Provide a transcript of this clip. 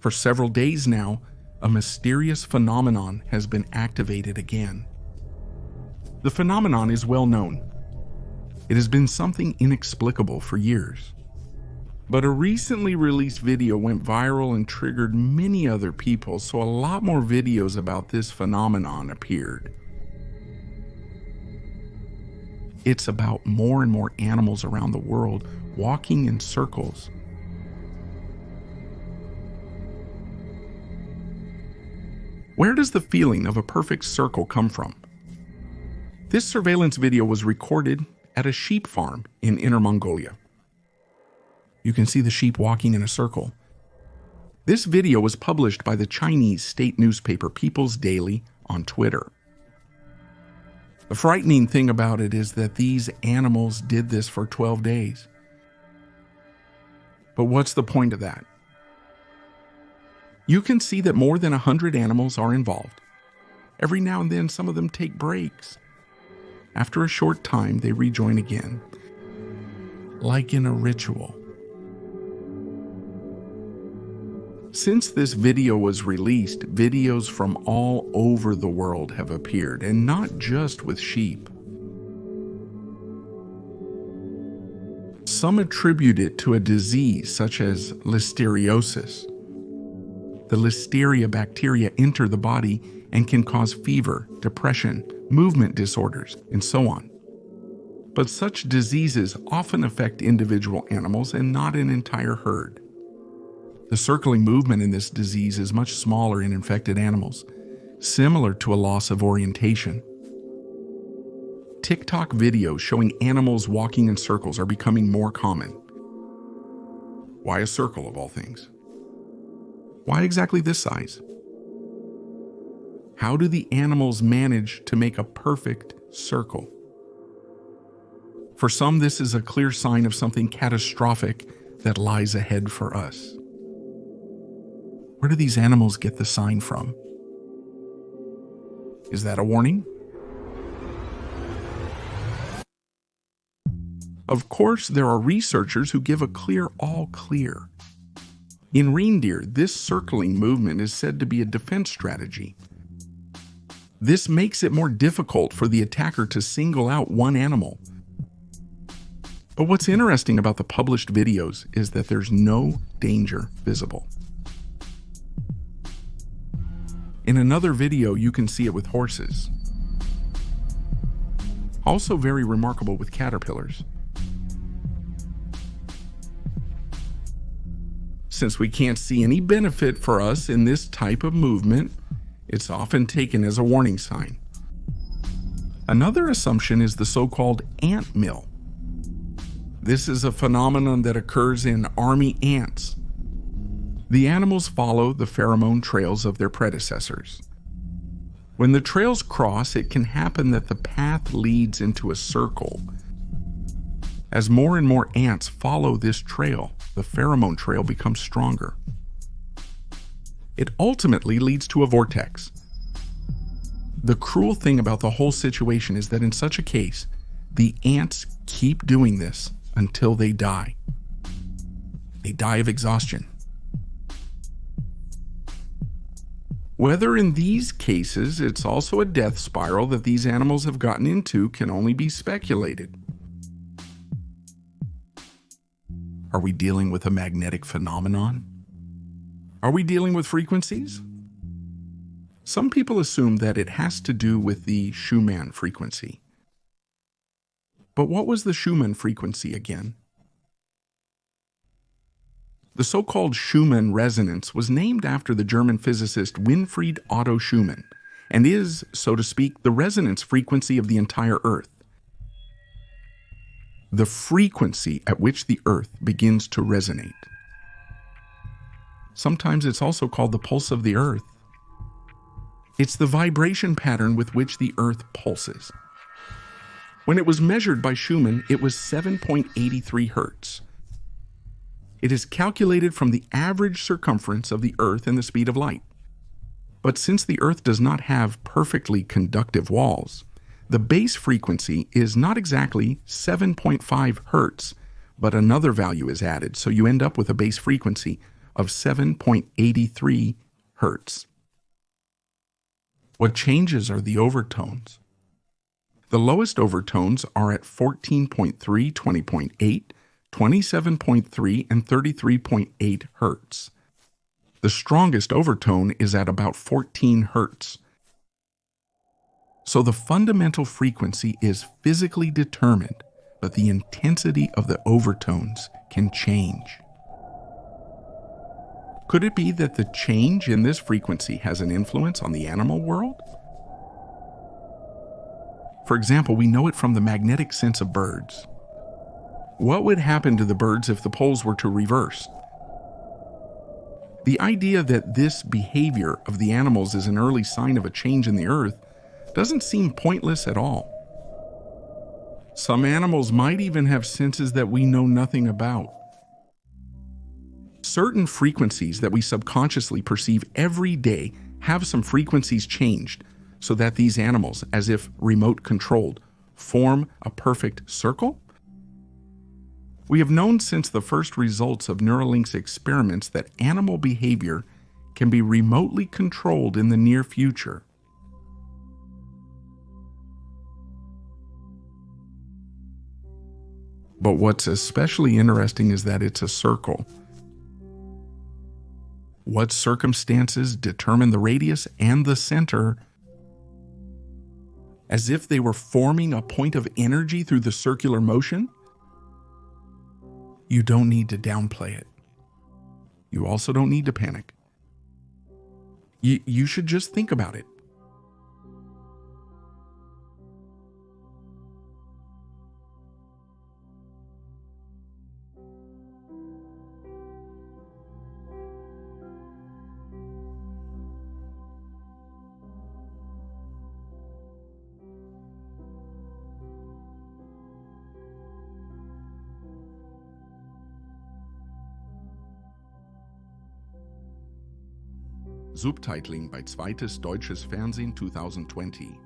For several days now, a mysterious phenomenon has been activated again. The phenomenon is well known. It has been something inexplicable for years. But a recently released video went viral and triggered many other people, so a lot more videos about this phenomenon appeared. It's about more and more animals around the world walking in circles. Where does the feeling of a perfect circle come from? This surveillance video was recorded at a sheep farm in Inner Mongolia. You can see the sheep walking in a circle. This video was published by the Chinese state newspaper People's Daily on Twitter. The frightening thing about it is that these animals did this for 12 days. But what's the point of that? You can see that more than 100 animals are involved. Every now and then, some of them take breaks. After a short time, they rejoin again, like in a ritual. Since this video was released, videos from all over the world have appeared, and not just with sheep. Some attribute it to a disease such as listeriosis. The listeria bacteria enter the body and can cause fever, depression, movement disorders, and so on. But such diseases often affect individual animals and not an entire herd. The circling movement in this disease is much smaller in infected animals, similar to a loss of orientation. TikTok videos showing animals walking in circles are becoming more common. Why a circle of all things? Why exactly this size? How do the animals manage to make a perfect circle? For some, this is a clear sign of something catastrophic that lies ahead for us. Where do these animals get the sign from? Is that a warning? Of course, there are researchers who give a clear all clear. In reindeer, this circling movement is said to be a defense strategy. This makes it more difficult for the attacker to single out one animal. But what's interesting about the published videos is that there's no danger visible. In another video, you can see it with horses. Also very remarkable with caterpillars. Since we can't see any benefit for us in this type of movement, it's often taken as a warning sign. Another assumption is the so-called ant mill. This is a phenomenon that occurs in army ants. The animals follow the pheromone trails of their predecessors. When the trails cross, it can happen that the path leads into a circle. As more and more ants follow this trail, the pheromone trail becomes stronger. It ultimately leads to a vortex. The cruel thing about the whole situation is that in such a case, the ants keep doing this until they die. They die of exhaustion. Whether in these cases it's also a death spiral that these animals have gotten into can only be speculated. Are we dealing with a magnetic phenomenon? Are we dealing with frequencies? Some people assume that it has to do with the Schumann frequency. But what was the Schumann frequency again? The so-called Schumann resonance was named after the German physicist Winfried Otto Schumann and is, so to speak, the resonance frequency of the entire Earth. The frequency at which the Earth begins to resonate. Sometimes it's also called the pulse of the Earth. It's the vibration pattern with which the Earth pulses. When it was measured by Schumann, it was 7.83 hertz. It is calculated from the average circumference of the Earth and the speed of light. But since the Earth does not have perfectly conductive walls, the base frequency is not exactly 7.5 hertz, but another value is added, so you end up with a base frequency of 7.83 hertz. What changes are the overtones. The lowest overtones are at 14.3, 20.8, 27.3, and 33.8 hertz. The strongest overtone is at about 14 hertz. So the fundamental frequency is physically determined, but the intensity of the overtones can change. Could it be that the change in this frequency has an influence on the animal world? For example, we know it from the magnetic sense of birds. What would happen to the birds if the poles were to reverse? The idea that this behavior of the animals is an early sign of a change in the earth doesn't seem pointless at all. Some animals might even have senses that we know nothing about. Certain frequencies that we subconsciously perceive every day have some frequencies changed so that these animals, as if remote controlled, form a perfect circle? We have known since the first results of Neuralink's experiments that animal behavior can be remotely controlled in the near future. But what's especially interesting is that it's a circle. What circumstances determine the radius and the center? As if they were forming a point of energy through the circular motion? You don't need to downplay it. You also don't need to panic. You should just think about it. Subtitling bei Zweites Deutsches Fernsehen 2020